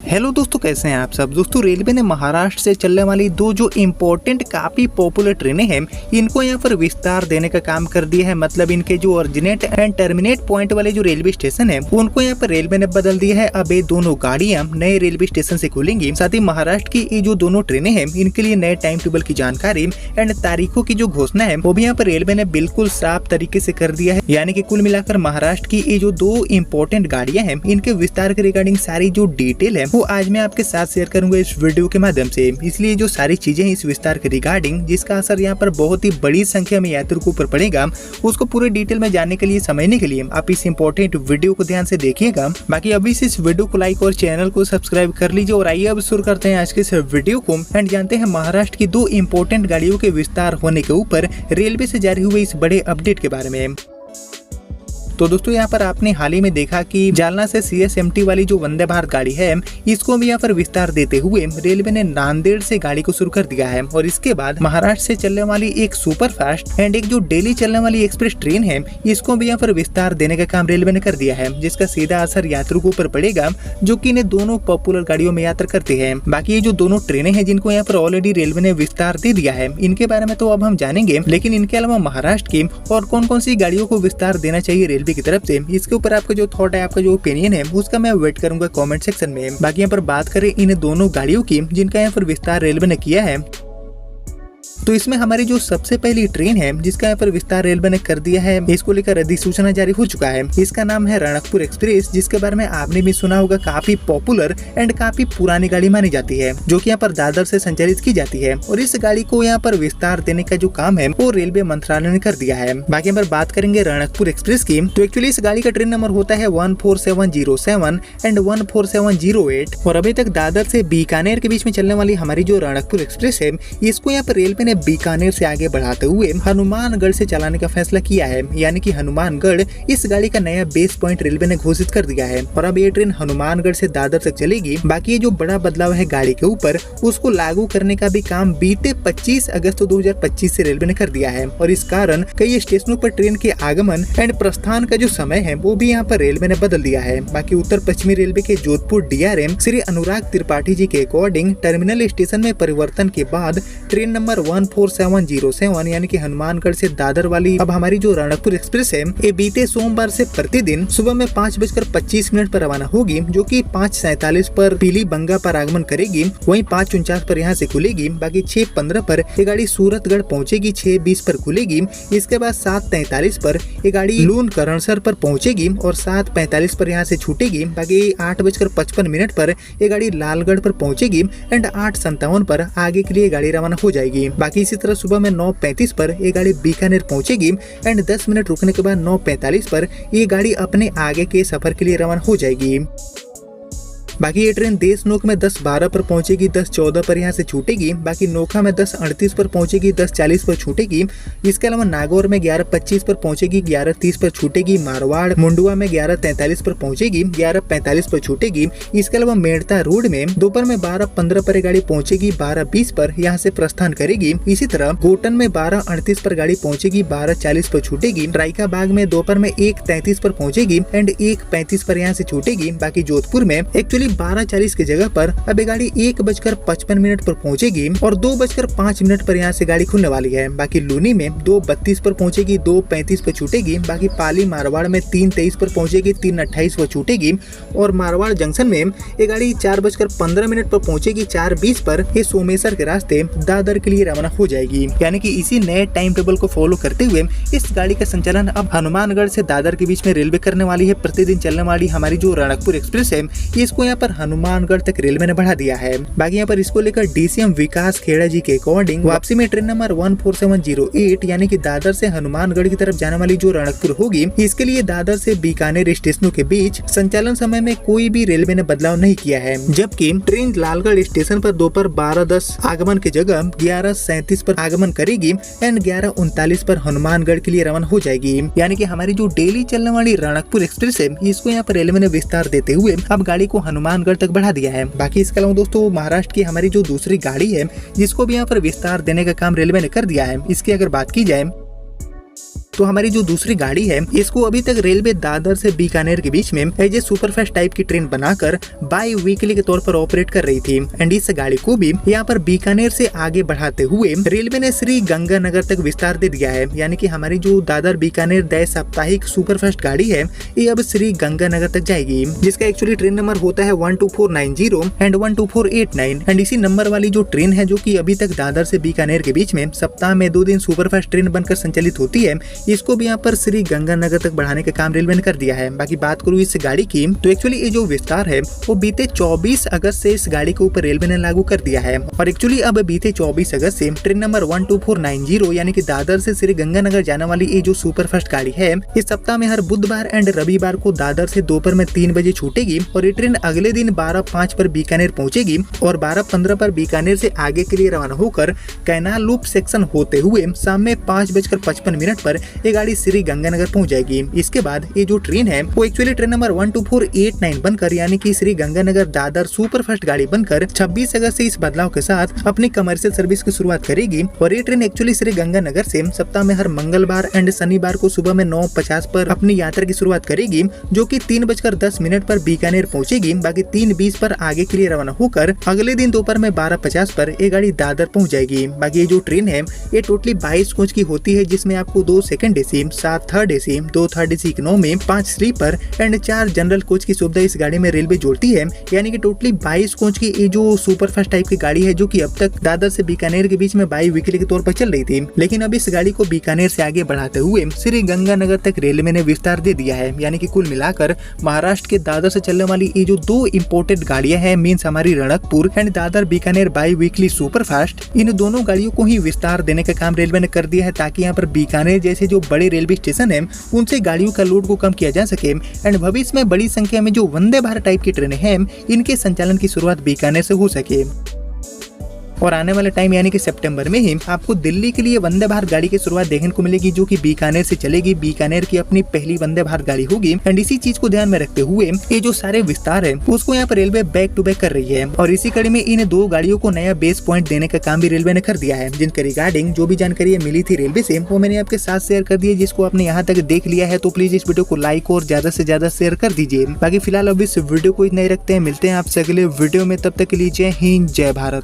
Hello दोस्तों, कैसे हैं आप सब। दोस्तों, रेलवे ने महाराष्ट्र से चलने वाली दो जो इम्पोर्टेंट काफी पॉपुलर ट्रेनें हैं, इनको यहाँ पर विस्तार देने का काम कर दिया है। मतलब इनके जो ओरिजिनेट एंड टर्मिनेट पॉइंट वाले जो रेलवे स्टेशन है, उनको यहाँ पर रेलवे ने बदल दिया है। अब ये दोनों गाड़ियां नए रेलवे स्टेशन से खुलेंगी। साथ ही महाराष्ट्र की ये जो दोनों ट्रेनें हैं, इनके लिए नए टाइम टेबल की जानकारी एंड तारीखों की जो घोषणा है, वो भी यहाँ पर रेलवे ने बिल्कुल साफ तरीके से कर दिया है। यानी कि कुल मिलाकर महाराष्ट्र की ये जो दो इम्पोर्टेंट गाड़ियां हैं, इनके विस्तार के रिगार्डिंग सारी जो डिटेल है वो आज मैं आपके साथ शेयर करूंगा इस वीडियो के माध्यम से। इसलिए जो सारी चीजें हैं इस विस्तार के रिगार्डिंग, जिसका असर यहाँ पर बहुत ही बड़ी संख्या में यात्रियों के ऊपर पड़ेगा, उसको पूरे डिटेल में जानने के लिए, समझने के लिए आप इस इंपॉर्टेंट वीडियो को ध्यान से देखिएगा। बाकी अभी से इस वीडियो को लाइक और चैनल को सब्सक्राइब कर लीजिए। और आइए अब शुरू करते हैं आज के इस वीडियो को एंड जानते हैं महाराष्ट्र की दो इम्पोर्टेंट गाड़ियों के विस्तार होने के ऊपर रेलवे से जारी हुए इस बड़े अपडेट के बारे में। तो दोस्तों, यहाँ पर आपने हाल ही में देखा कि जालना से CSMT वाली जो वंदे भारत गाड़ी है, इसको भी यहाँ पर विस्तार देते हुए रेलवे ने नांदेड़ से गाड़ी को शुरू कर दिया है। और इसके बाद महाराष्ट्र से चलने वाली एक सुपर फास्ट एंड एक जो डेली चलने वाली एक्सप्रेस ट्रेन है, इसको भी यहाँ पर विस्तार देने का काम रेलवे ने कर दिया है, जिसका सीधा असर यात्रियों के ऊपर पड़ेगा, जो की इन्हें दोनों पॉपुलर गाड़ियों में यात्रा करते हैं। बाकी ये जो दोनों ट्रेनें हैं, जिनको यहाँ पर ऑलरेडी रेलवे ने विस्तार दे दिया है, इनके बारे में तो अब हम जानेंगे। लेकिन इनके अलावा महाराष्ट्र की और कौन कौन सी गाड़ियों को विस्तार देना चाहिए रेलवे की तरफ से, इसके ऊपर आपका जो थॉट है, आपका जो ओपिनियन है, उसका मैं वेट करूंगा कमेंट सेक्शन में। बाकी यहाँ पर बात करें इन दोनों गाड़ियों की, जिनका यहाँ पर विस्तार रेलवे ने किया है, तो इसमें हमारी जो सबसे पहली ट्रेन है, जिसका यहाँ पर विस्तार रेलवे ने कर दिया है, इसको लेकर अधिसूचना जारी हो चुका है। इसका नाम है रणकपुर एक्सप्रेस, जिसके बारे में आपने भी सुना होगा। काफी पॉपुलर एंड काफी पुरानी गाड़ी मानी जाती है, जो कि यहाँ पर दादर से संचालित की जाती है। और इस गाड़ी को यहाँ पर विस्तार देने का जो काम है, वो रेलवे मंत्रालय ने कर दिया है। बाकी यहाँ पर बात करेंगे रणकपुर एक्सप्रेस की, तो एक्चुअली इस गाड़ी का ट्रेन नंबर होता है 14707 एंड 14708। और अभी तक दादर से बीकानेर के बीच में चलने वाली हमारी जो रणकपुर एक्सप्रेस है, इसको यहाँ पर रेलवे ने बीकानेर से आगे बढ़ाते हुए हनुमानगढ़ से चलाने का फैसला किया है। यानी कि हनुमानगढ़ इस गाड़ी का नया बेस पॉइंट रेलवे ने घोषित कर दिया है। और अब ये ट्रेन हनुमानगढ़ से दादर तक चलेगी। बाकी ये जो बड़ा बदलाव है गाड़ी के ऊपर, उसको लागू करने का भी काम बीते 25 अगस्त 2025 से रेलवे ने कर दिया है। और इस कारण कई स्टेशनों पर ट्रेन के आगमन एंड प्रस्थान का जो समय है, वो भी यहाँ पर रेलवे ने बदल दिया है। बाकी उत्तर पश्चिमी रेलवे के जोधपुर DRM श्री अनुराग त्रिपाठी जी के अकॉर्डिंग टर्मिनल स्टेशन में परिवर्तन के बाद ट्रेन नंबर 14707 यानी कि हनुमानगढ़ से दादर वाली अब हमारी जो रणकपुर एक्सप्रेस है, ये बीते सोमवार से प्रतिदिन सुबह में 5:25 पर रवाना होगी, जो कि 5:47 पर पीलीबंगा पर आगमन करेगी। वहीं 5:49 पर यहाँ से खुलेगी। बाकी 6:15 पर ये गाड़ी सूरतगढ़ पहुंचेगी, 6:20 पर खुलेगी। इसके बाद 7:43 पर ये गाड़ी लून करणसर पर पहुंचेगी और 7:45 पर यहाँ से छूटेगी। बाकी 8:55 पर ये गाड़ी लालगढ़ पर पहुंचेगी एंड 8:57 पर आगे के लिए गाड़ी रवाना हो जाएगी। बाकी इसी तरह सुबह में 9:35 पर ये गाड़ी बीकानेर पहुंचेगी एंड 10 मिनट रुकने के बाद 9:45 पर ये गाड़ी अपने आगे के सफर के लिए रवाना हो जाएगी। बाकी ये ट्रेन देशनोक में 10:12 पर पहुंचेगी, 10:14 पर यहाँ से छूटेगी। बाकी नोखा में 10:38 पर पहुंचेगी, 10:40 पर छूटेगी। इसके अलावा नागौर में 11:25 पर पहुंचेगी, 11:30 पर छूटेगी। मारवाड़ मुंडुआ में 11:43 पर पहुंचेगी, 11:45 पर छूटेगी। इसके अलावा मेड़ता रोड में दोपहर में 12:15 पर गाड़ी पहुंचेगी, 12:20 पर यहाँ से प्रस्थान करेगी। इसी तरह गोटन में 12:38 पर गाड़ी पहुंचेगी, 12:40 पर छूटेगी। रायका बाग में दोपहर में 1:33 पर पहुंचेगी एंड 1:35 पर यहाँ से छूटेगी। बाकी जोधपुर में एक्चुअली 12:40 की जगह पर अब गाड़ी 1:55 पर पहुंचेगी और 2:05 पर यहाँ से गाड़ी खुलने वाली है। बाकी लूनी में 2:32 पर पहुंचेगी, 2:35 पर छूटेगी। बाकी पाली मारवाड़ में 3:23 पर पहुंचेगी, 3:28 पर छूटेगी। और मारवाड़ जंक्शन में ये गाड़ी 4:15 पर पहुंचेगी, 4:20 पर ये सोमेश्वर के रास्ते दादर के लिए रवाना हो जाएगी। यानी कि इसी नए टाइम टेबल को फॉलो करते हुए इस गाड़ी का संचालन अब हनुमानगढ़ से दादर के बीच में रेलवे करने वाली है। प्रतिदिन चलने वाली हमारी जो रणकपुर एक्सप्रेस है, इसको यहाँ पर हनुमानगढ़ तक रेलवे ने बढ़ा दिया है। बाकी यहाँ पर इसको लेकर DCM विकास खेड़ा जी के अकॉर्डिंग वापसी में ट्रेन नंबर 14708 यानी कि दादर से हनुमानगढ़ की तरफ जाने वाली जो रणकपुर होगी, इसके लिए दादर से बीकानेर स्टेशनों के बीच संचालन समय में कोई भी रेलवे ने बदलाव नहीं किया है। जबकि ट्रेन लालगढ़ स्टेशन पर दोपहर 12:10 आगमन की जगह 11:37 पर आगमन करेगी एंड 11:39 पर हनुमानगढ़ के लिए रवाना हो जाएगी। यानी कि हमारी जो डेली चलने वाली रणकपुर एक्सप्रेस है, इसको यहाँ पर रेलवे ने विस्तार देते हुए अब गाड़ी को हनुमानगढ़ तक बढ़ा दिया है। बाकी इसके अलावा दोस्तों, महाराष्ट्र की हमारी जो दूसरी गाड़ी है, जिसको भी यहाँ पर विस्तार देने का काम रेलवे ने कर दिया है, इसकी अगर बात की जाए तो हमारी जो दूसरी गाड़ी है इसको अभी तक रेलवे दादर से बीकानेर के बीच में एज ए सुपरफास्ट टाइप की ट्रेन बनाकर बाई वीकली के तौर पर ऑपरेट कर रही थी। एंड इस गाड़ी को भी यहाँ पर बीकानेर से आगे बढ़ाते हुए रेलवे ने श्री गंगानगर तक विस्तार दे दिया है। यानी कि हमारी जो दादर बीकानेर दय साप्ताहिक सुपरफास्ट गाड़ी है ये अब श्री गंगानगर तक जाएगी, जिसका एक्चुअली ट्रेन नंबर होता है 12490 एंड 12489। एंड इसी नंबर वाली जो ट्रेन है जो कि अभी तक दादर से बीकानेर के बीच में सप्ताह में 2 दिन सुपरफास्ट ट्रेन बनकर संचालित होती है, इसको भी यहाँ पर श्री गंगानगर तक बढ़ाने का काम रेलवे ने कर दिया है। बाकी बात करूँ इस गाड़ी की तो एक्चुअली ये जो विस्तार है वो बीते 24 अगस्त से इस गाड़ी के ऊपर रेलवे ने लागू कर दिया है। और एक्चुअली अब बीते 24 अगस्त से ट्रेन नंबर 12490 यानी कि दादर से श्री गंगानगर जाने वाली ये जो सुपरफास्ट गाड़ी है इस सप्ताह में हर बुधवार एंड रविवार को दादर से दोपहर में 3 बजे छूटेगी और ये ट्रेन अगले दिन 12:05 पर बीकानेर पहुंचेगी और 12:15 पर बीकानेर से आगे के लिए रवाना होकर कैनाल लूप सेक्शन होते हुए शाम में 5:55 पर ये गाड़ी श्री गंगानगर पहुंच जाएगी। इसके बाद ये जो ट्रेन है वो एक्चुअली ट्रेन नंबर 12489 बनकर यानी कि श्री गंगानगर दादर सुपरफास्ट गाड़ी बनकर 26 अगस्त से इस बदलाव के साथ अपनी कमर्शियल सर्विस की शुरुआत करेगी। और ये ट्रेन एक्चुअली श्री गंगानगर से सप्ताह में हर मंगलवार एंड शनिवार को सुबह में 9:50 पर अपनी यात्रा की शुरुआत करेगी, जो कि 3:10 पर बीकानेर पहुंचेगी। बाकी 3:20 पर आगे के लिए रवाना होकर अगले दिन दोपहर में 12:50 पर ये गाड़ी दादर पहुंच जाएगी। बाकी ये जो ट्रेन है ये टोटली 22 कोच की होती है, जिसमें आपको 2 second AC, 7 third AC, 2 third AC economy, 5 sleeper and 4 general coach की सुविधा इस गाड़ी में रेलवे जोड़ती है। यानी कि टोटली 22 कोच की ये जो सुपरफास्ट टाइप की गाड़ी है जो कि अब तक दादर से बीकानेर के बीच में बाई वीकली के तौर पर चल रही थी, लेकिन अब इस गाड़ी को बीकानेर से आगे बढ़ाते हुए श्री गंगानगर तक रेलवे ने विस्तार दे दिया है। यानी कि कुल मिलाकर महाराष्ट्र के दादर से चलने वाली ये जो 2 इम्पोर्टेड गाड़ियां हैं मीन्स हमारी Ranakpur and Dadar Bikaner biweekly superfast, इन दोनों गाड़ियों को ही विस्तार देने का काम रेलवे ने कर दिया है ताकि यहाँ पर बीकानेर जैसे जो बड़े रेलवे स्टेशन है उनसे गाड़ियों का लोड को कम किया जा सके। एंड भविष्य में बड़ी संख्या में जो वंदे भारत टाइप की ट्रेनें हैं इनके संचालन की शुरुआत बीकानेर से हो सके। और आने वाले टाइम यानी कि सितंबर में ही आपको दिल्ली के लिए वंदे भारत गाड़ी की शुरुआत देखने को मिलेगी, जो कि बीकानेर से चलेगी। बीकानेर की अपनी पहली वंदे भारत गाड़ी होगी। एंड इसी चीज को ध्यान में रखते हुए ये जो सारे विस्तार है उसको यहाँ पर रेलवे बैक टू बैक कर रही है। और इसी कड़ी में इन 2 गाड़ियों को नया बेस पॉइंट देने का काम भी रेलवे ने कर दिया है, जिनके रिगार्डिंग जो भी जानकारी मिली थी रेलवे से वो मैंने आपके साथ शेयर कर दी है। जिसको आपने यहाँ तक देख लिया है तो प्लीज इस वीडियो को लाइक और ज्यादा से ज्यादा शेयर कर दीजिए। बाकी फिलहाल अब इस वीडियो को इतना ही रखते हैं, मिलते हैं आपसे अगले वीडियो में, तब तक के लिए जय हिंद जय भारत।